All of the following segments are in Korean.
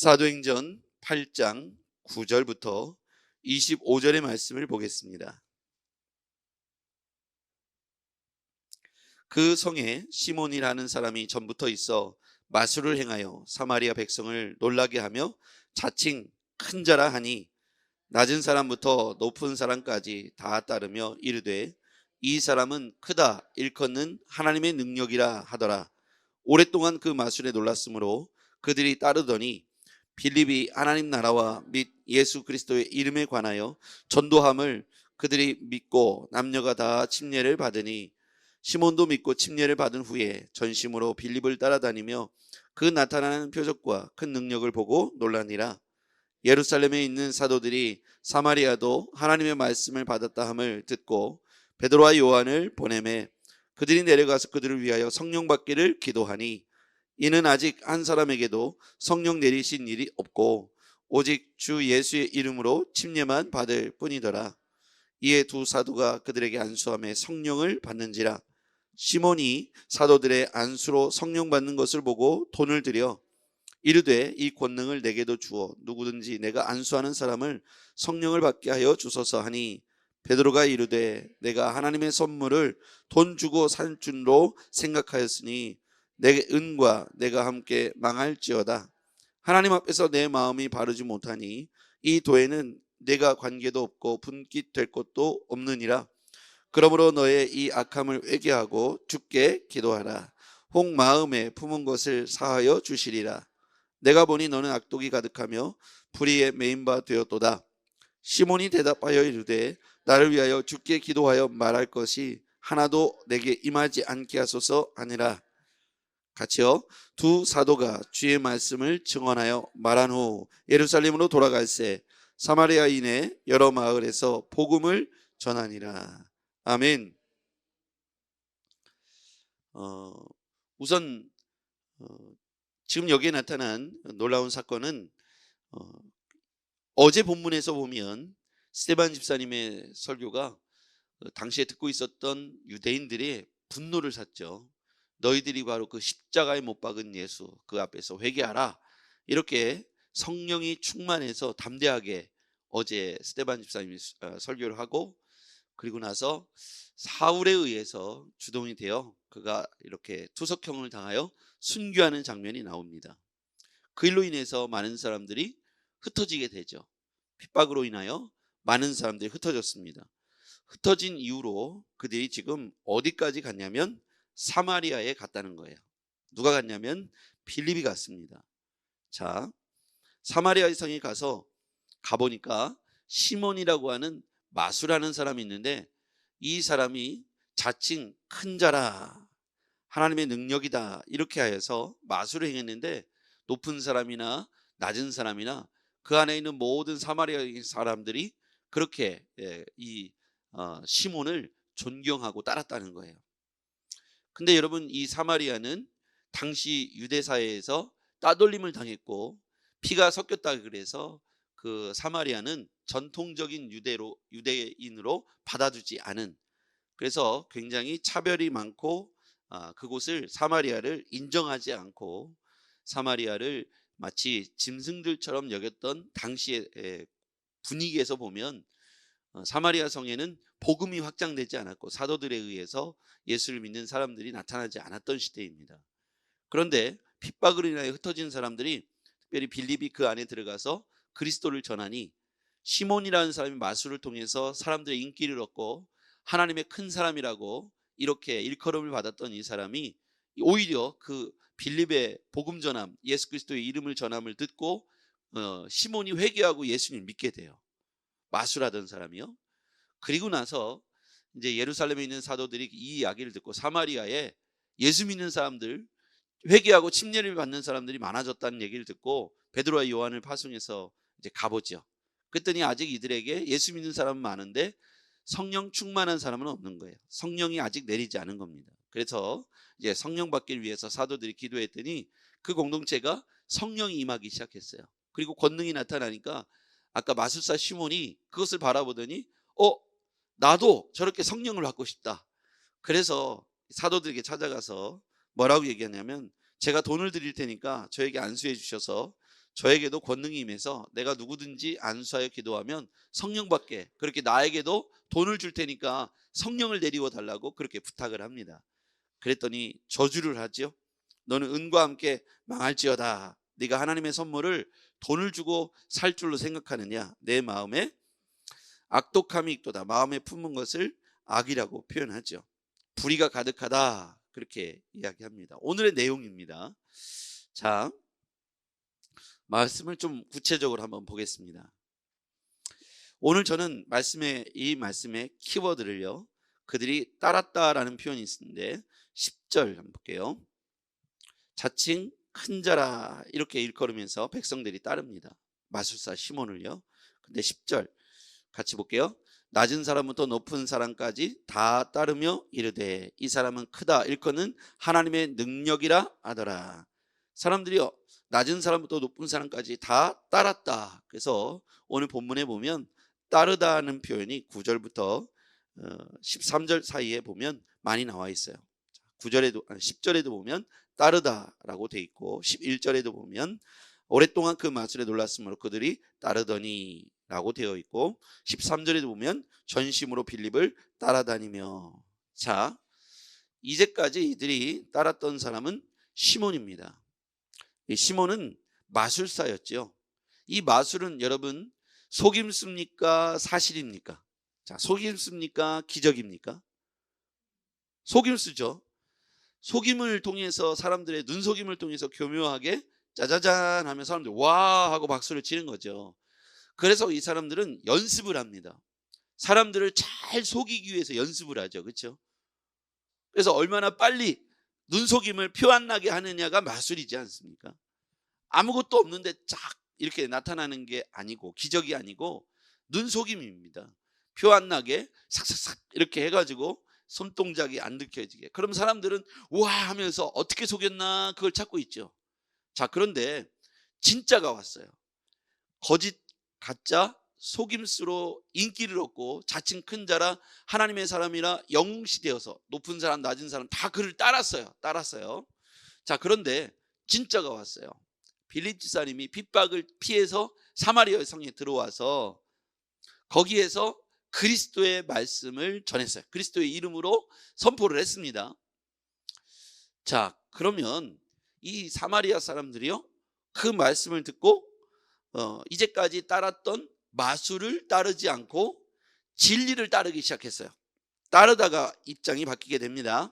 사도행전 8장 9절부터 25절의 말씀을 보겠습니다. 그 성에 시몬이라는 사람이 전부터 있어 마술을 행하여 사마리아 백성을 놀라게 하며 자칭 큰 자라 하니 낮은 사람부터 높은 사람까지 다 따르며 이르되 이 사람은 크다 일컫는 하나님의 능력이라 하더라. 오랫동안 그 마술에 놀랐으므로 그들이 따르더니 빌립이 하나님 나라와 및 예수 그리스도의 이름에 관하여 전도함을 그들이 믿고 남녀가 다 침례를 받으니 시몬도 믿고 침례를 받은 후에 전심으로 빌립을 따라다니며 그 나타나는 표적과 큰 능력을 보고 놀라니라. 예루살렘에 있는 사도들이 사마리아도 하나님의 말씀을 받았다 함을 듣고 베드로와 요한을 보내매 그들이 내려가서 그들을 위하여 성령 받기를 기도하니 이는 아직 한 사람에게도 성령 내리신 일이 없고 오직 주 예수의 이름으로 침례만 받을 뿐이더라. 이에 두 사도가 그들에게 안수하며 성령을 받는지라. 시몬이 사도들의 안수로 성령 받는 것을 보고 돈을 들여 이르되 이 권능을 내게도 주어 누구든지 내가 안수하는 사람을 성령을 받게 하여 주소서 하니 베드로가 이르되 내가 하나님의 선물을 돈 주고 살 줄로 생각하였으니 내 은과 내가 함께 망할지어다. 하나님 앞에서 내 마음이 바르지 못하니 이 도에는 내가 관계도 없고 분깃될 것도 없느니라. 그러므로 너의 이 악함을 회개하고 주께 기도하라. 혹 마음에 품은 것을 사하여 주시리라. 내가 보니 너는 악독이 가득하며 불의에 매인 바 되었도다. 시몬이 대답하여 이르되 나를 위하여 주께 기도하여 말할 것이 하나도 내게 임하지 않게 하소서 하니라. 같이요. 두 사도가 주의 말씀을 증언하여 말한 후 예루살렘으로 돌아갈새 사마리아인의 여러 마을에서 복음을 전하니라. 아멘. 우선 지금 여기에 나타난 놀라운 사건은 어제 본문에서 보면 스데반 집사님의 설교가 당시에 듣고 있었던 유대인들의 분노를 샀죠. 너희들이 바로 그 십자가에 못 박은 예수 그 앞에서 회개하라. 이렇게 성령이 충만해서 담대하게 어제 스데반 집사님이 설교를 하고 그리고 나서 사울에 의해서 주동이 되어 그가 이렇게 투석형을 당하여 순교하는 장면이 나옵니다. 그 일로 인해서 많은 사람들이 흩어지게 되죠. 핍박으로 인하여 많은 사람들이 흩어졌습니다. 흩어진 이후로 그들이 지금 어디까지 갔냐면 사마리아에 갔다는 거예요. 누가 갔냐면 빌립이 갔습니다. 자, 사마리아 성에 가보니까 시몬이라고 하는 마술하는 사람이 있는데 이 사람이 자칭 큰 자라 하나님의 능력이다 이렇게 하여서 마술을 행했는데 높은 사람이나 낮은 사람이나 그 안에 있는 모든 사마리아 사람들이 그렇게 이 시몬을 존경하고 따랐다는 거예요. 근데 여러분 이 사마리아는 당시 유대 사회에서 따돌림을 당했고 피가 섞였다 그래서 그 사마리아는 전통적인 유대인으로 받아주지 않은 그래서 굉장히 차별이 많고 그곳을 사마리아를 인정하지 않고 사마리아를 마치 짐승들처럼 여겼던 당시의 분위기에서 보면 사마리아 성에는 복음이 확장되지 않았고 사도들에 의해서 예수를 믿는 사람들이 나타나지 않았던 시대입니다. 그런데 핍박으로 인하여 흩어진 사람들이 특별히 빌립이 그 안에 들어가서 그리스도를 전하니 시몬이라는 사람이 마술을 통해서 사람들의 인기를 얻고 하나님의 큰 사람이라고 이렇게 일컬음을 받았던 이 사람이 오히려 그 빌립의 복음 전함 예수 그리스도의 이름을 전함을 듣고 시몬이 회개하고 예수님을 믿게 돼요. 마술하던 사람이요. 그리고 나서 이제 예루살렘에 있는 사도들이 이 이야기를 듣고 사마리아에 예수 믿는 사람들 회개하고 침례를 받는 사람들이 많아졌다는 얘기를 듣고 베드로와 요한을 파송해서 이제 가보죠. 그랬더니 아직 이들에게 예수 믿는 사람은 많은데 성령 충만한 사람은 없는 거예요. 성령이 아직 내리지 않은 겁니다. 그래서 이제 성령 받기를 위해서 사도들이 기도했더니 그 공동체가 성령이 임하기 시작했어요. 그리고 권능이 나타나니까 아까 마술사 시몬이 그것을 바라보더니 나도 저렇게 성령을 받고 싶다. 그래서 사도들에게 찾아가서 뭐라고 얘기하냐면 제가 돈을 드릴 테니까 저에게 안수해 주셔서 저에게도 권능이 임해서 내가 누구든지 안수하여 기도하면 성령 받게, 그렇게 나에게도 돈을 줄 테니까 성령을 내리워 달라고 그렇게 부탁을 합니다. 그랬더니 저주를 하죠. 너는 은과 함께 망할지어다. 네가 하나님의 선물을 돈을 주고 살 줄로 생각하느냐. 내 마음에 악독함이 있도다. 마음에 품은 것을 악이라고 표현하죠. 불의가 가득하다. 그렇게 이야기합니다. 오늘의 내용입니다. 자, 말씀을 좀 구체적으로 한번 보겠습니다. 오늘 저는 이 말씀의 키워드를요, 그들이 따랐다라는 표현이 있는데 10절 한번 볼게요. 자칭 큰 자라 이렇게 일컬으면서 백성들이 따릅니다. 마술사 시몬을요. 근데 10절 같이 볼게요. 낮은 사람부터 높은 사람까지 다 따르며 이르되 이 사람은 크다 일컫는 하나님의 능력이라 하더라. 사람들이요, 낮은 사람부터 높은 사람까지 다 따랐다. 그래서 오늘 본문에 보면 따르다는 표현이 9절부터 13절 사이에 보면 많이 나와 있어요. 10절에도 보면 따르다라고 돼 있고 11절에도 보면 오랫동안 그 마술에 놀랐으므로 그들이 따르더니 라고 되어 있고 13절에도 보면 전심으로 빌립을 따라다니며. 자, 이제까지 이들이 따랐던 사람은 시몬입니다. 이 시몬은 마술사였죠. 이 마술은 여러분 속임수입니까? 사실입니까? 자, 속임수입니까? 기적입니까? 속임수죠. 속임을 통해서 사람들의 눈속임을 통해서 교묘하게 짜자잔 하면 사람들이 와 하고 박수를 치는 거죠. 그래서 이 사람들은 연습을 합니다. 사람들을 잘 속이기 위해서 연습을 하죠. 그렇죠? 그래서 얼마나 빨리 눈속임을 표 안 나게 하느냐가 마술이지 않습니까? 아무것도 없는데 쫙 이렇게 나타나는 게 아니고 기적이 아니고 눈속임입니다. 표 안 나게 삭삭삭 이렇게 해가지고 손동작이 안 느껴지게. 그럼 사람들은 와 하면서 어떻게 속였나 그걸 찾고 있죠. 자, 그런데 진짜가 왔어요. 거짓 가짜 속임수로 인기를 얻고 자칭 큰 자라 하나님의 사람이라 영웅시되어서 높은 사람 낮은 사람 다 그를 따랐어요. 자, 그런데 진짜가 왔어요. 빌립 지사님이 핍박을 피해서 사마리아 성에 들어와서 거기에서 그리스도의 말씀을 전했어요. 그리스도의 이름으로 선포를 했습니다. 자, 그러면 이 사마리아 사람들이요, 그 말씀을 듣고 이제까지 따랐던 마술을 따르지 않고 진리를 따르기 시작했어요. 따르다가 입장이 바뀌게 됩니다.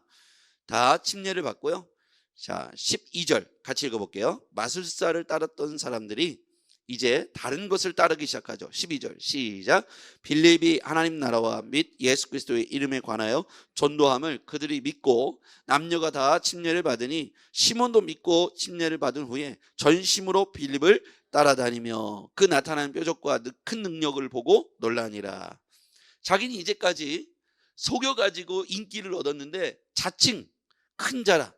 다 침례를 받고요. 자, 12절 같이 읽어볼게요. 마술사를 따랐던 사람들이 이제 다른 것을 따르기 시작하죠. 12절 시작. 빌립이 하나님 나라와 및 예수 그리스도의 이름에 관하여 전도함을 그들이 믿고 남녀가 다 침례를 받으니 시몬도 믿고 침례를 받은 후에 전심으로 빌립을 따라다니며 그 나타나는 뾰족과 큰 능력을 보고 놀라니라. 자기는 이제까지 속여가지고 인기를 얻었는데 자칭 큰 자라,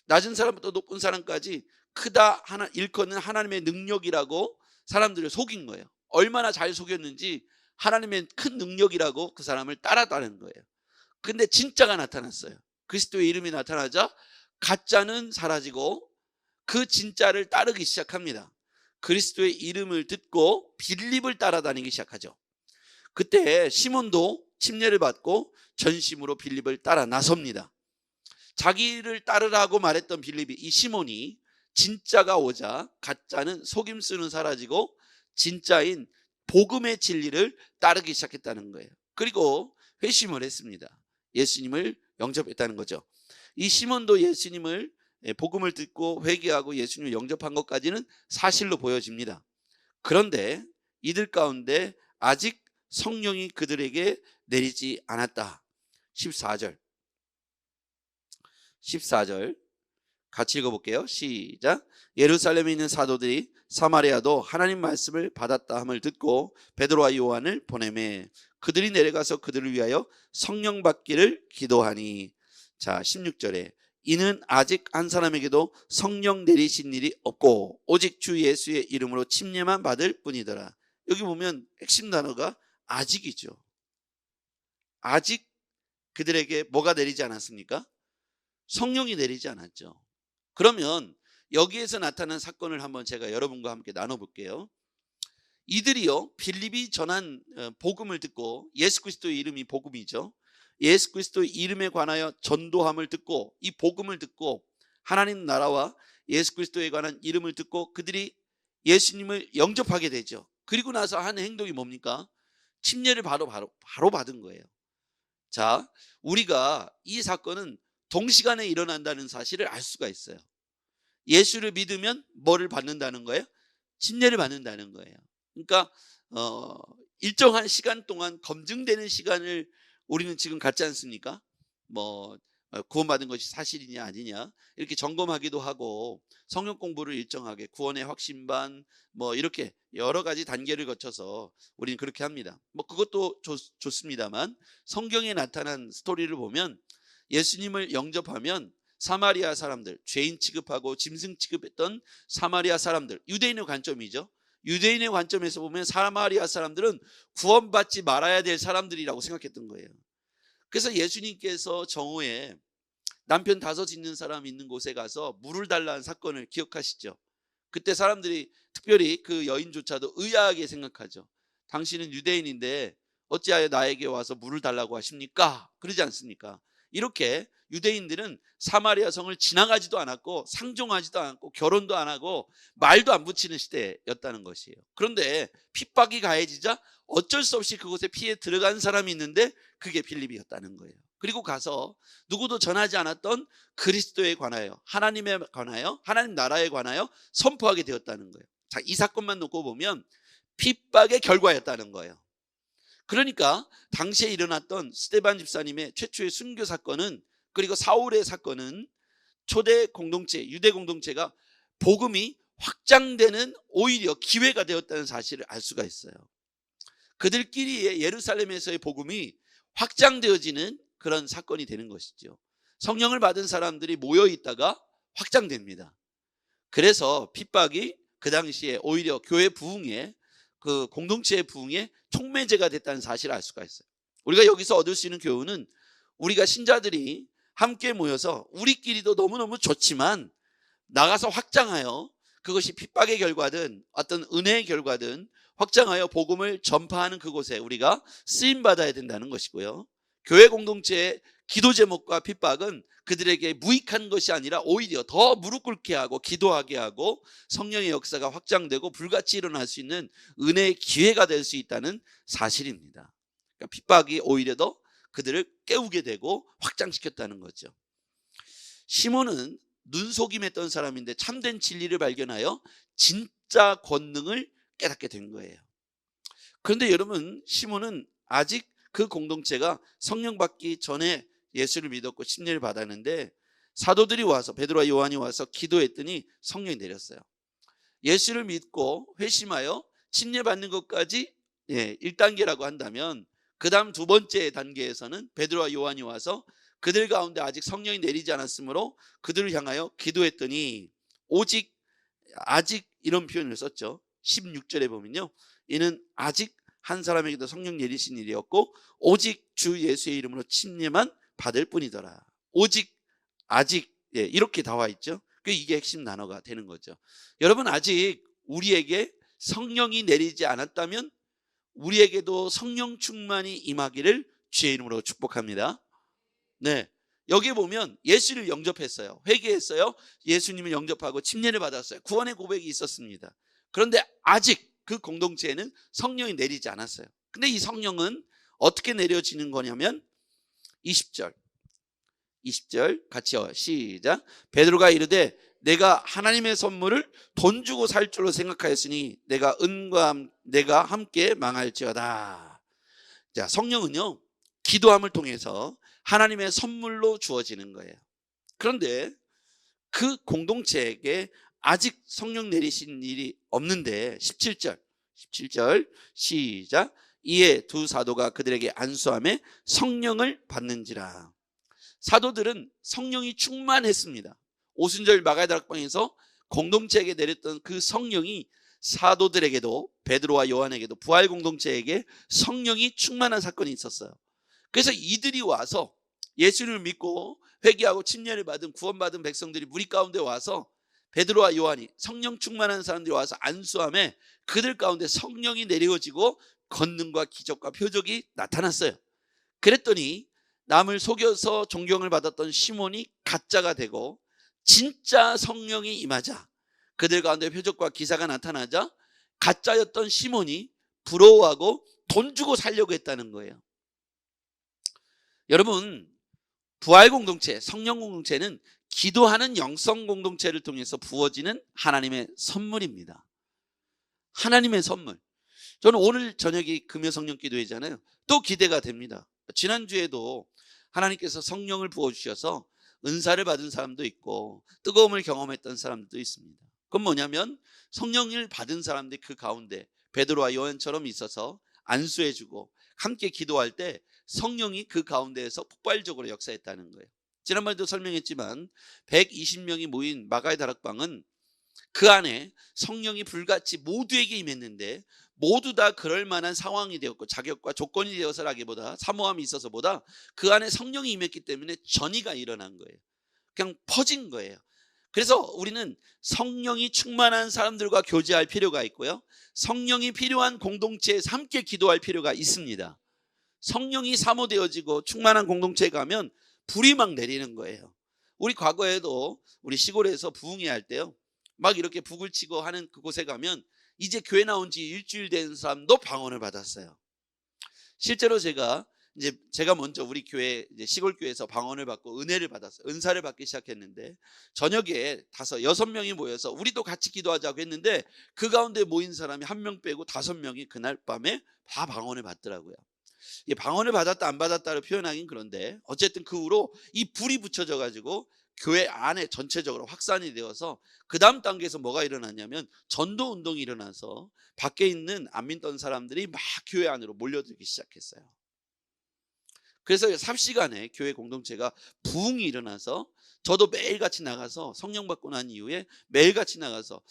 낮은 사람부터 높은 사람까지 크다 하나 일컫는 하나님의 능력이라고 사람들을 속인 거예요. 얼마나 잘 속였는지 하나님의 큰 능력이라고 그 사람을 따라다니는 거예요. 근데 진짜가 나타났어요. 그리스도의 이름이 나타나자 가짜는 사라지고 그 진짜를 따르기 시작합니다. 그리스도의 이름을 듣고 빌립을 따라다니기 시작하죠. 그때 시몬도 침례를 받고 전심으로 빌립을 따라 나섭니다. 자기를 따르라고 말했던 빌립이, 이 시몬이 진짜가 오자 가짜는 속임수는 사라지고 진짜인 복음의 진리를 따르기 시작했다는 거예요. 그리고 회심을 했습니다. 예수님을 영접했다는 거죠. 이 시몬도 예수님을 복음을 듣고 회개하고 예수님을 영접한 것까지는 사실로 보여집니다. 그런데 이들 가운데 아직 성령이 그들에게 내리지 않았다. 14절 같이 읽어볼게요. 시작. 예루살렘에 있는 사도들이 사마리아도 하나님 말씀을 받았다 함을 듣고 베드로와 요한을 보내매 그들이 내려가서 그들을 위하여 성령 받기를 기도하니. 자, 16절에 이는 아직 한 사람에게도 성령 내리신 일이 없고 오직 주 예수의 이름으로 침례만 받을 뿐이더라. 여기 보면 핵심 단어가 아직이죠. 아직 그들에게 뭐가 내리지 않았습니까? 성령이 내리지 않았죠. 그러면 여기에서 나타난 사건을 한번 제가 여러분과 함께 나눠볼게요. 이들이요, 빌립이 전한 복음을 듣고, 예수 그리스도의 이름이 복음이죠. 예수 그리스도의 이름에 관하여 전도함을 듣고, 이 복음을 듣고 하나님 나라와 예수 그리스도에 관한 이름을 듣고 그들이 예수님을 영접하게 되죠. 그리고 나서 한 행동이 뭡니까? 침례를 바로 받은 거예요. 자, 우리가 이 사건은 동시간에 일어난다는 사실을 알 수가 있어요. 예수를 믿으면 뭐를 받는다는 거예요? 침례를 받는다는 거예요. 그러니까 일정한 시간 동안 검증되는 시간을 우리는 지금 갖지 않습니까? 뭐 구원받은 것이 사실이냐 아니냐 이렇게 점검하기도 하고, 성경 공부를 일정하게 구원의 확신반 뭐 이렇게 여러 가지 단계를 거쳐서 우리는 그렇게 합니다. 뭐 그것도 좋습니다만, 성경에 나타난 스토리를 보면 예수님을 영접하면 사마리아 사람들, 죄인 취급하고 짐승 취급했던 사마리아 사람들, 유대인의 관점이죠. 유대인의 관점에서 보면 사마리아 사람들은 구원받지 말아야 될 사람들이라고 생각했던 거예요. 그래서 예수님께서 정오에 남편 5 있는 사람 있는 곳에 가서 물을 달라는 사건을 기억하시죠? 그때 사람들이 특별히 그 여인조차도 의아하게 생각하죠. 당신은 유대인인데 어찌하여 나에게 와서 물을 달라고 하십니까? 그러지 않습니까? 이렇게 유대인들은 사마리아 성을 지나가지도 않았고 상종하지도 않았고 결혼도 안 하고 말도 안 붙이는 시대였다는 것이에요. 그런데 핍박이 가해지자 어쩔 수 없이 그곳에 피해 들어간 사람이 있는데 그게 빌립이었다는 거예요. 그리고 가서 누구도 전하지 않았던 그리스도에 관하여, 하나님에 관하여, 하나님 나라에 관하여 선포하게 되었다는 거예요. 자, 이 사건만 놓고 보면 핍박의 결과였다는 거예요. 그러니까 당시에 일어났던 스데반 집사님의 최초의 순교 사건은, 그리고 사울의 사건은 초대 공동체, 유대 공동체가 복음이 확장되는 오히려 기회가 되었다는 사실을 알 수가 있어요. 그들끼리의 예루살렘에서의 복음이 확장되어지는 그런 사건이 되는 것이죠. 성령을 받은 사람들이 모여 있다가 확장됩니다. 그래서 핍박이 그 당시에 오히려 교회 부흥에, 그 공동체의 부흥에 촉매제가 됐다는 사실을 알 수가 있어요. 우리가 여기서 얻을 수 있는 교훈은, 우리가 신자들이 함께 모여서 우리끼리도 너무너무 좋지만 나가서 확장하여, 그것이 핍박의 결과든 어떤 은혜의 결과든 확장하여 복음을 전파하는 그곳에 우리가 쓰임받아야 된다는 것이고요. 교회 공동체의 기도 제목과 핍박은 그들에게 무익한 것이 아니라 오히려 더 무릎 꿇게 하고 기도하게 하고 성령의 역사가 확장되고 불같이 일어날 수 있는 은혜의 기회가 될 수 있다는 사실입니다. 그러니까 핍박이 오히려 더 그들을 깨우게 되고 확장시켰다는 거죠. 시몬은 눈속임했던 사람인데 참된 진리를 발견하여 진짜 권능을 깨닫게 된 거예요. 그런데 여러분, 시몬은 아직 그 공동체가 성령 받기 전에 예수를 믿었고 침례를 받았는데, 사도들이 와서, 베드로와 요한이 와서 기도했더니 성령이 내렸어요. 예수를 믿고 회심하여 침례 받는 것까지 1단계라고 한다면, 그 다음 2번째 단계에서는 베드로와 요한이 와서 그들 가운데 아직 성령이 내리지 않았으므로 그들을 향하여 기도했더니, 아직 이런 표현을 썼죠. 16절에 보면요, 이는 아직 한 사람에게도 성령 내리신 일이었고 오직 주 예수의 이름으로 침례만 받을 뿐이더라. 오직, 아직, 이렇게 나와 있죠. 이게 핵심 단어가 되는 거죠. 여러분, 아직 우리에게 성령이 내리지 않았다면 우리에게도 성령 충만이 임하기를 주의 이름으로 축복합니다. 네, 여기 보면 예수를 영접했어요. 회개했어요. 예수님을 영접하고 침례를 받았어요. 구원의 고백이 있었습니다. 그런데 아직 그 공동체에는 성령이 내리지 않았어요. 근데 이 성령은 어떻게 내려지는 거냐면 20절 같이요. 시작. 베드로가 이르되 내가 하나님의 선물을 돈 주고 살 줄로 생각하였으니 내가 내가 함께 망할지어다. 자, 성령은요, 기도함을 통해서 하나님의 선물로 주어지는 거예요. 그런데 그 공동체에게 아직 성령 내리신 일이 없는데 17절 시작. 이에 2 사도가 그들에게 안수하며 성령을 받는지라. 사도들은 성령이 충만했습니다. 오순절 마가다락방에서 공동체에게 내렸던 그 성령이 사도들에게도, 베드로와 요한에게도, 부활 공동체에게 성령이 충만한 사건이 있었어요. 그래서 이들이 와서 예수를 믿고 회개하고 침례를 받은 구원받은 백성들이 무리 가운데 와서 베드로와 요한이 성령 충만한 사람들이 와서 안수함에 그들 가운데 성령이 내려지고 권능과 기적과 표적이 나타났어요. 그랬더니 남을 속여서 존경을 받았던 시몬이 가짜가 되고 진짜 성령이 임하자 그들 가운데 표적과 기사가 나타나자 가짜였던 시몬이 부러워하고 돈 주고 살려고 했다는 거예요. 여러분, 부활 공동체, 성령 공동체는 기도하는 영성 공동체를 통해서 부어지는 하나님의 선물입니다. 하나님의 선물. 저는 오늘 저녁이 금요 성령 기도회잖아요. 또 기대가 됩니다. 지난주에도 하나님께서 성령을 부어주셔서 은사를 받은 사람도 있고 뜨거움을 경험했던 사람들도 있습니다. 그건 뭐냐면 성령을 받은 사람들이 그 가운데 베드로와 요한처럼 있어서 안수해주고 함께 기도할 때 성령이 그 가운데에서 폭발적으로 역사했다는 거예요. 지난번에도 설명했지만 120명이 모인 마가의 다락방은 그 안에 성령이 불같이 모두에게 임했는데 모두 다 그럴 만한 상황이 되었고 자격과 조건이 되어서라기보다 사모함이 있어서보다 그 안에 성령이 임했기 때문에 전이가 일어난 거예요. 그냥 퍼진 거예요. 그래서 우리는 성령이 충만한 사람들과 교제할 필요가 있고요. 성령이 필요한 공동체에서 함께 기도할 필요가 있습니다. 성령이 사모되어지고 충만한 공동체에 가면 불이 막 내리는 거예요. 우리 과거에도 우리 시골에서 부흥회 할 때요. 막 이렇게 북을 치고 하는 그곳에 가면 이제 교회 나온 지 일주일 된 사람도 방언을 받았어요. 실제로 제가 먼저 우리 교회 시골 교회에서 방언을 받고 은혜를 받았어요. 은사를 받기 시작했는데 저녁에 6명이 모여서 우리도 같이 기도하자고 했는데 그 가운데 모인 사람이 1명 빼고 5명이 그날 밤에 다 방언을 받더라고요. 방언을 받았다 안 받았다를 표현하긴 그런데 어쨌든 그 후로 이 불이 붙여져 가지고 교회 안에 전체적으로 확산이 되어서 그 다음 단계에서 뭐가 일어났냐면 전도 운동이 일어나서 밖에 있는 안 믿던 사람들이 막 교회 안으로 몰려들기 시작했어요. 그래서 삽시간에 교회 공동체가 부흥이 일어나서 저도 매일같이 나가서 성령 받고 난 이후에 매일같이 나가서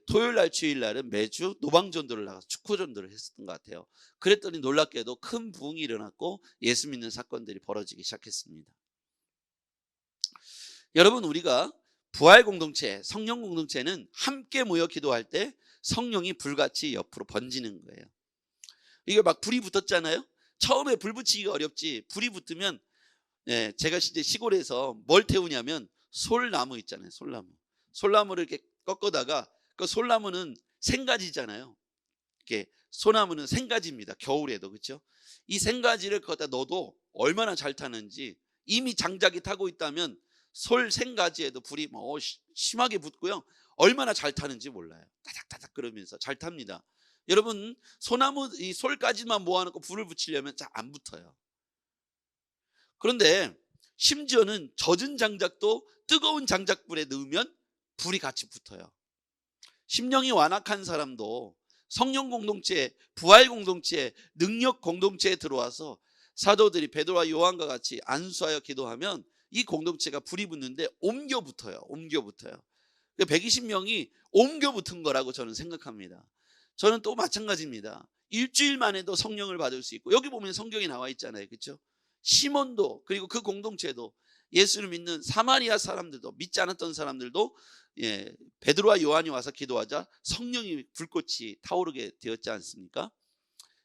토요일날 주일날은 매주 노방전도를 나가서 축구전도를 했었던 것 같아요. 그랬더니 놀랍게도 큰 부흥이 일어났고 예수 믿는 사건들이 벌어지기 시작했습니다. 여러분, 우리가 부활 공동체, 성령 공동체는 함께 모여 기도할 때 성령이 불같이 옆으로 번지는 거예요. 이게 막 불이 붙었잖아요. 처음에 불 붙이기가 어렵지. 불이 붙으면 제가 이제 시골에서 뭘 태우냐면 솔나무 있잖아요. 솔나무를 이렇게 꺾어다가 그 솔나무는 생가지잖아요. 이렇게 소나무는 생가지입니다. 겨울에도 그렇죠. 이 생가지를 거기다 넣어도 얼마나 잘 타는지 이미 장작이 타고 있다면 솔 생가지에도 불이 심하게 붙고요. 얼마나 잘 타는지 몰라요. 따닥따닥 그러면서 잘 탑니다. 여러분, 소나무 이 솔까지만 모아놓고 불을 붙이려면 잘 안 붙어요. 그런데 심지어는 젖은 장작도 뜨거운 장작불에 넣으면 불이 같이 붙어요. 심령이 완악한 사람도 성령 공동체, 부활 공동체, 능력 공동체에 들어와서 사도들이 베드로와 요한과 같이 안수하여 기도하면 이 공동체가 불이 붙는데 옮겨 붙어요. 120명이 옮겨 붙은 거라고 저는 생각합니다. 저는 또 마찬가지입니다. 일주일 만에도 성령을 받을 수 있고 여기 보면 성경이 나와 있잖아요. 그렇죠? 시몬도 그리고 그 공동체도 예수를 믿는 사마리아 사람들도 믿지 않았던 사람들도 베드로와 요한이 와서 기도하자 성령이 불꽃이 타오르게 되었지 않습니까?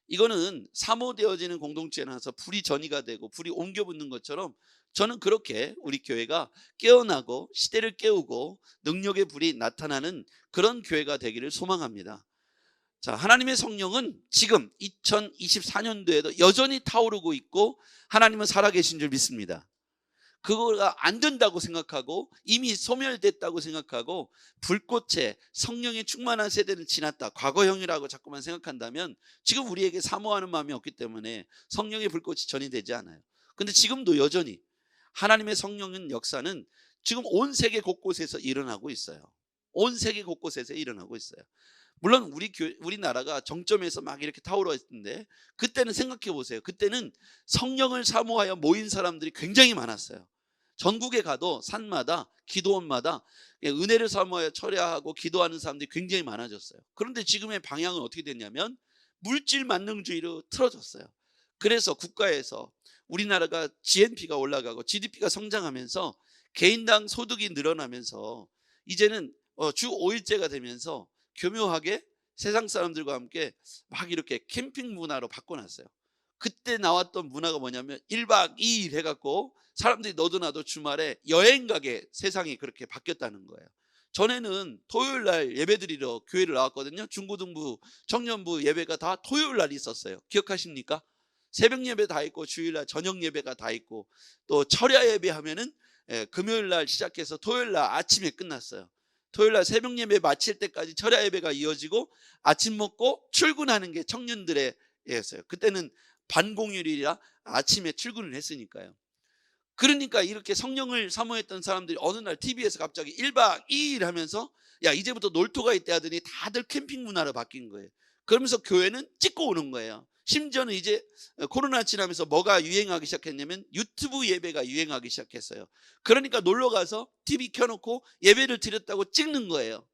이거는 사모되어지는 공동체에 나서 불이 전이가 되고 불이 옮겨 붙는 것처럼 저는 그렇게 우리 교회가 깨어나고 시대를 깨우고 능력의 불이 나타나는 그런 교회가 되기를 소망합니다. 자, 하나님의 성령은 지금 2024년도에도 여전히 타오르고 있고 하나님은 살아계신 줄 믿습니다. 그거가 안 된다고 생각하고 이미 소멸됐다고 생각하고 불꽃에 성령의 충만한 세대는 지났다, 과거형이라고 자꾸만 생각한다면 지금 우리에게 사모하는 마음이 없기 때문에 성령의 불꽃이 전이되지 않아요. 근데 지금도 여전히 하나님의 성령의 역사는 지금 온 세계 곳곳에서 일어나고 있어요. 온 세계 곳곳에서 일어나고 있어요. 물론 우리나라가 정점에서 막 이렇게 타오르 있는데 그때는 생각해 보세요. 그때는 성령을 사모하여 모인 사람들이 굉장히 많았어요. 전국에 가도 산마다 기도원마다 은혜를 사모하여 철야하고 기도하는 사람들이 굉장히 많아졌어요. 그런데 지금의 방향은 어떻게 됐냐면 물질 만능주의로 틀어졌어요. 그래서 국가에서 우리나라가 GNP가 올라가고 GDP가 성장하면서 개인당 소득이 늘어나면서 이제는 주 5일째가 되면서 교묘하게 세상 사람들과 함께 막 이렇게 캠핑 문화로 바꿔놨어요. 그때 나왔던 문화가 뭐냐면 1박 2일 해갖고 사람들이 너도 나도 주말에 여행 가게 세상이 그렇게 바뀌었다는 거예요. 전에는 토요일 날 예배 드리러 교회를 나왔거든요. 중고등부, 청년부 예배가 다 토요일 날 있었어요. 기억하십니까? 새벽 예배 다 있고 주일 날 저녁 예배가 다 있고 또 철야 예배 하면은 금요일 날 시작해서 토요일 날 아침에 끝났어요. 토요일 날 새벽 예배 마칠 때까지 철야 예배가 이어지고 아침 먹고 출근하는 게 청년들의 예였어요. 그때는 반공휴일이라 아침에 출근을 했으니까요. 그러니까 이렇게 성령을 사모했던 사람들이 어느 날 TV에서 갑자기 1박 2일 하면서 야 이제부터 놀토가 있대 하더니 다들 캠핑 문화로 바뀐 거예요. 그러면서 교회는 찍고 오는 거예요. 심지어는 이제 코로나 지나면서 뭐가 유행하기 시작했냐면 유튜브 예배가 유행하기 시작했어요. 그러니까 놀러 가서 TV 켜놓고 예배를 드렸다고 찍는 거예요.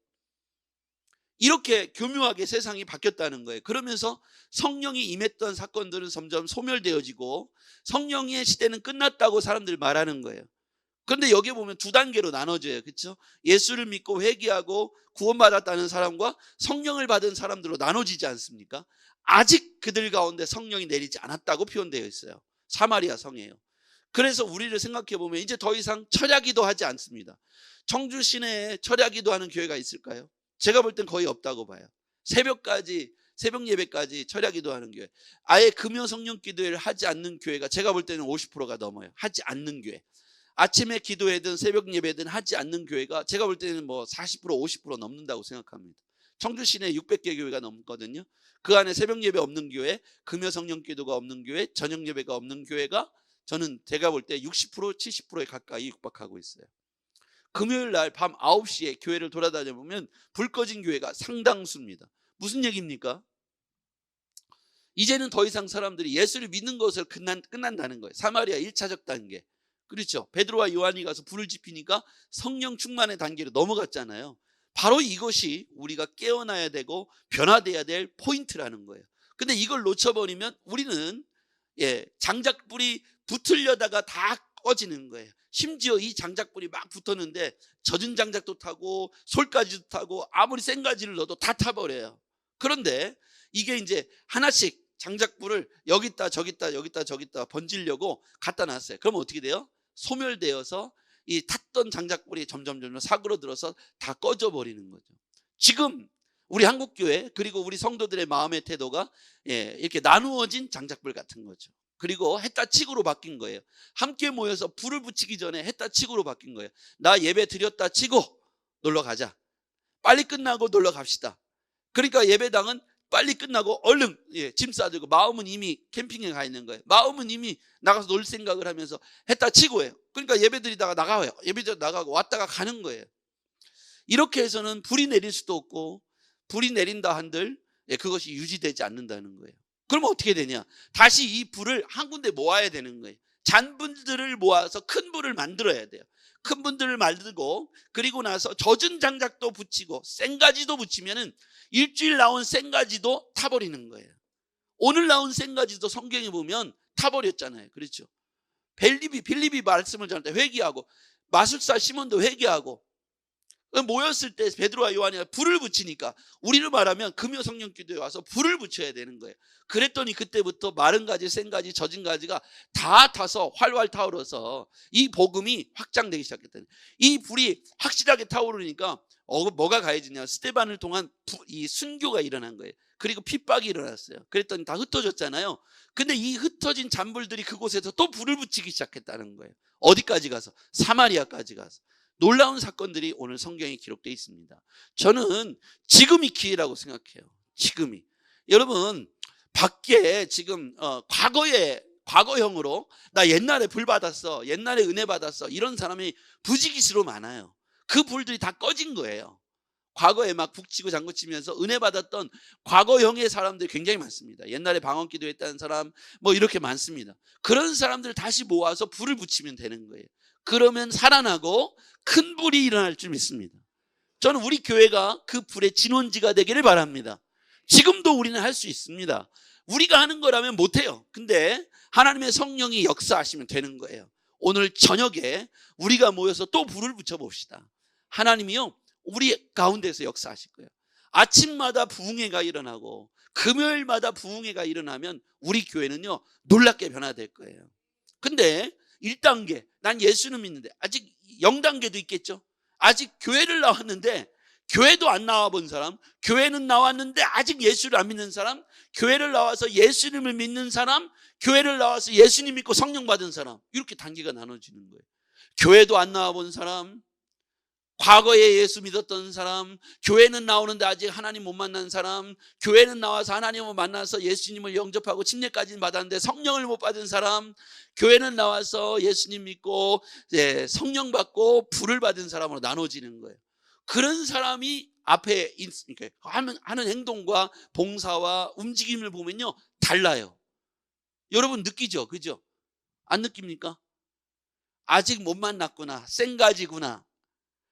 이렇게 교묘하게 세상이 바뀌었다는 거예요. 그러면서 성령이 임했던 사건들은 점점 소멸되어지고 성령의 시대는 끝났다고 사람들 말하는 거예요. 그런데 여기 보면 두 단계로 나눠져요. 그렇죠? 예수를 믿고 회개하고 구원받았다는 사람과 성령을 받은 사람들로 나눠지지 않습니까? 아직 그들 가운데 성령이 내리지 않았다고 표현되어 있어요. 사마리아 성이에요. 그래서 우리를 생각해 보면 이제 더 이상 철야기도 하지 않습니다. 청주 시내에 철야기도 하는 교회가 있을까요? 제가 볼 땐 거의 없다고 봐요. 새벽 예배까지 철야기도 하는 교회. 아예 금요 성령 기도회를 하지 않는 교회가 제가 볼 때는 50%가 넘어요. 하지 않는 교회. 아침에 기도회든 새벽 예배든 하지 않는 교회가 제가 볼 때는 뭐 40% 50% 넘는다고 생각합니다. 청주 시내에 600개 교회가 넘거든요. 그 안에 새벽 예배 없는 교회, 금요 성령 기도가 없는 교회, 저녁 예배가 없는 교회가 저는 제가 볼 때 60% 70%에 가까이 육박하고 있어요. 금요일 날 밤 9시에 교회를 돌아다녀 보면 불 꺼진 교회가 상당수입니다. 무슨 얘기입니까? 이제는 더 이상 사람들이 예수를 믿는 것을 끝난다는 거예요. 사마리아 1차적 단계. 그렇죠. 베드로와 요한이 가서 불을 지피니까 성령 충만의 단계로 넘어갔잖아요. 바로 이것이 우리가 깨어나야 되고 변화돼야 될 포인트라는 거예요. 근데 이걸 놓쳐버리면 우리는 장작불이 붙으려다가 다 꺼지는 거예요. 심지어 이 장작불이 막 붙었는데 젖은 장작도 타고 솔가지도 타고 아무리 센 가지를 넣어도 다 타버려요. 그런데 이게 이제 하나씩 장작불을 여기다 저기다 번지려고 갖다 놨어요. 그러면 어떻게 돼요? 소멸되어서 이 탔던 장작불이 점점 사그러들어서 다 꺼져버리는 거죠. 지금 우리 한국교회 그리고 우리 성도들의 마음의 태도가 이렇게 나누어진 장작불 같은 거죠. 그리고 해따치기로 바뀐 거예요. 함께 모여서 불을 붙이기 전에 해따치기로 바뀐 거예요. 나 예배 드렸다 치고 놀러 가자. 빨리 끝나고 놀러 갑시다. 그러니까 예배당은 빨리 끝나고 얼른 짐 싸들고 마음은 이미 캠핑에 가 있는 거예요. 마음은 이미 나가서 놀 생각을 하면서 해따치고 해요. 그러니까 예배 드리다가 나가요. 예배 드리다가 나가고 왔다가 가는 거예요. 이렇게 해서는 불이 내릴 수도 없고 불이 내린다 한들 그것이 유지되지 않는다는 거예요. 그러면 어떻게 되냐? 다시 이 불을 한 군데 모아야 되는 거예요. 잔불들을 모아서 큰 불을 만들어야 돼요. 큰 분들을 만들고 그리고 나서 젖은 장작도 붙이고 생가지도 붙이면은 일주일 나온 생가지도 타버리는 거예요. 오늘 나온 생가지도 성경에 보면 타버렸잖아요. 그렇죠? 빌립이 말씀을 전할 때 회개하고 마술사 시몬도 회개하고 모였을 때 베드로와 요한이 불을 붙이니까 우리를 말하면 금요 성령 기도에 와서 불을 붙여야 되는 거예요. 그랬더니 그때부터 마른 가지, 생 가지, 젖은 가지가 다 타서 활활 타오르서 이 복음이 확장되기 시작했다는 거예요. 이 불이 확실하게 타오르니까 뭐가 가해지냐? 스데반을 통한 이 순교가 일어난 거예요. 그리고 핍박이 일어났어요. 그랬더니 다 흩어졌잖아요. 근데 이 흩어진 잔불들이 그곳에서 또 불을 붙이기 시작했다는 거예요. 어디까지 가서? 사마리아까지 가서. 놀라운 사건들이 오늘 성경에 기록되어 있습니다. 저는 지금이 기회라고 생각해요. 지금이. 여러분 밖에 지금 과거형으로 나 옛날에 불 받았어, 옛날에 은혜 받았어 이런 사람이 부지기수로 많아요. 그 불들이 다 꺼진 거예요. 과거에 막 북치고 장구치면서 은혜 받았던 과거형의 사람들이 굉장히 많습니다. 옛날에 방언기도 했다는 사람 뭐 이렇게 많습니다. 그런 사람들을 다시 모아서 불을 붙이면 되는 거예요. 그러면 살아나고 큰 불이 일어날 줄 믿습니다. 저는 우리 교회가 그 불의 진원지가 되기를 바랍니다. 지금도 우리는 할 수 있습니다. 우리가 하는 거라면 못해요. 근데 하나님의 성령이 역사하시면 되는 거예요. 오늘 저녁에 우리가 모여서 또 불을 붙여봅시다. 하나님이요 우리 가운데서 역사하실 거예요. 아침마다 부흥회가 일어나고 금요일마다 부흥회가 일어나면 우리 교회는요 놀랍게 변화될 거예요. 근데 1단계 난 예수는 믿는데 아직 0단계도 있겠죠. 아직 교회를 나왔는데 교회도 안 나와본 사람, 교회는 나왔는데 아직 예수를 안 믿는 사람, 교회를 나와서 예수님을 믿는 사람, 교회를 나와서 예수님 믿고 성령 받은 사람, 이렇게 단계가 나눠지는 거예요. 교회도 안 나와본 사람, 과거에 예수 믿었던 사람, 교회는 나오는데 아직 하나님 못 만난 사람, 교회는 나와서 하나님을 만나서 예수님을 영접하고 침례까지는 받았는데 성령을 못 받은 사람, 교회는 나와서 예수님 믿고 성령 받고 불을 받은 사람으로 나눠지는 거예요. 그런 사람이 앞에 하는 행동과 봉사와 움직임을 보면요 달라요. 여러분 느끼죠? 그죠? 안 느낍니까? 아직 못 만났구나, 생가지구나,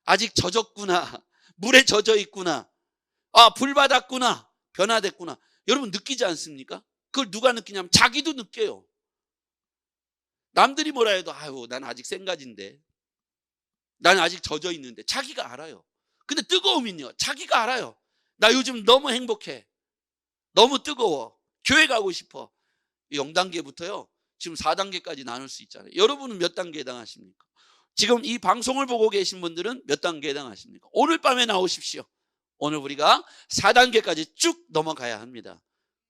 아직 젖었구나, 물에 젖어 있구나, 불 받았구나, 변화됐구나. 여러분 느끼지 않습니까? 그걸 누가 느끼냐면 자기도 느껴요. 남들이 뭐라 해도 난 아직 생가지인데, 난 아직 젖어 있는데, 자기가 알아요. 근데 뜨거우면요 자기가 알아요. 나 요즘 너무 행복해, 너무 뜨거워, 교회 가고 싶어. 0단계부터요 지금 4단계까지 나눌 수 있잖아요. 여러분은 몇 단계에 해당하십니까? 지금 이 방송을 보고 계신 분들은 몇 단계에 해당하십니까? 오늘 밤에 나오십시오. 오늘 우리가 4단계까지 쭉 넘어가야 합니다.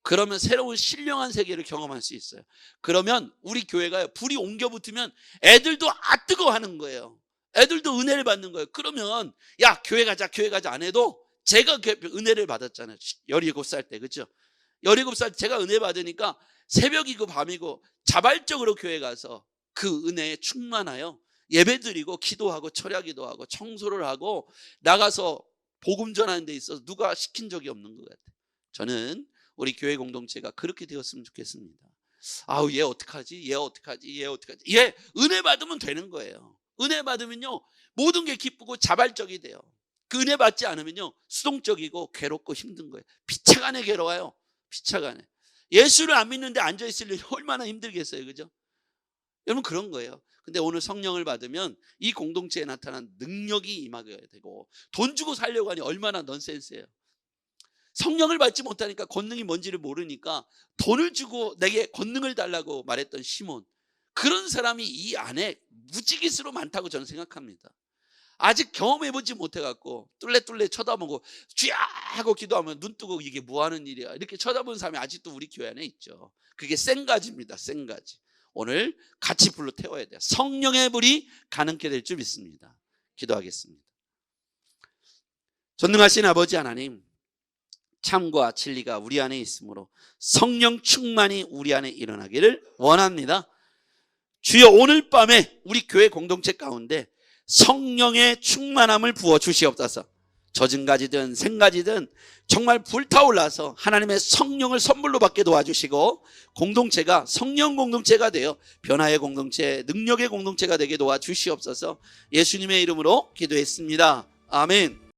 그러면 새로운 신령한 세계를 경험할 수 있어요. 그러면 우리 교회가 불이 옮겨 붙으면 애들도 뜨거워하는 거예요. 애들도 은혜를 받는 거예요. 그러면 야 교회 가자 안 해도, 제가 은혜를 받았잖아요. 17살 때, 그렇죠? 17살 때 제가 은혜 받으니까 새벽이고 밤이고 자발적으로 교회 가서 그 은혜에 충만하여 예배드리고 기도하고 철야기도하고 청소를 하고 나가서 복음 전하는 데 있어서 누가 시킨 적이 없는 것 같아요. 저는 우리 교회 공동체가 그렇게 되었으면 좋겠습니다. 얘 어떡하지? 얘 은혜 받으면 되는 거예요. 은혜 받으면요 모든 게 기쁘고 자발적이 돼요. 그 은혜 받지 않으면요 수동적이고 괴롭고 힘든 거예요. 피차간에 괴로워요. 피차간에. 예수를 안 믿는데 앉아있을 일이 얼마나 힘들겠어요. 그죠? 여러분 그런 거예요. 근데 오늘 성령을 받으면 이 공동체에 나타난 능력이 임하게 되고, 돈 주고 살려고 하니 얼마나 넌센스예요. 성령을 받지 못하니까 권능이 뭔지를 모르니까 돈을 주고 내게 권능을 달라고 말했던 시몬, 그런 사람이 이 안에 무지깃으로 많다고 저는 생각합니다. 아직 경험해보지 못해갖고 뚫레뚫레 쳐다보고 쥐야 하고 기도하면 눈 뜨고 이게 뭐하는 일이야 이렇게 쳐다보는 사람이 아직도 우리 교회 안에 있죠. 그게 생가지입니다. 생가지. 오늘 같이 불로 태워야 돼요. 성령의 불이 가능케 될 줄 믿습니다. 기도하겠습니다. 전능하신 아버지 하나님, 참과 진리가 우리 안에 있으므로 성령 충만이 우리 안에 일어나기를 원합니다. 주여 오늘 밤에 우리 교회 공동체 가운데 성령의 충만함을 부어 주시옵소서. 젖은 가지든 생가지든 정말 불타올라서 하나님의 성령을 선물로 받게 도와주시고, 공동체가 성령 공동체가 되어 변화의 공동체, 능력의 공동체가 되게 도와주시옵소서. 예수님의 이름으로 기도했습니다. 아멘.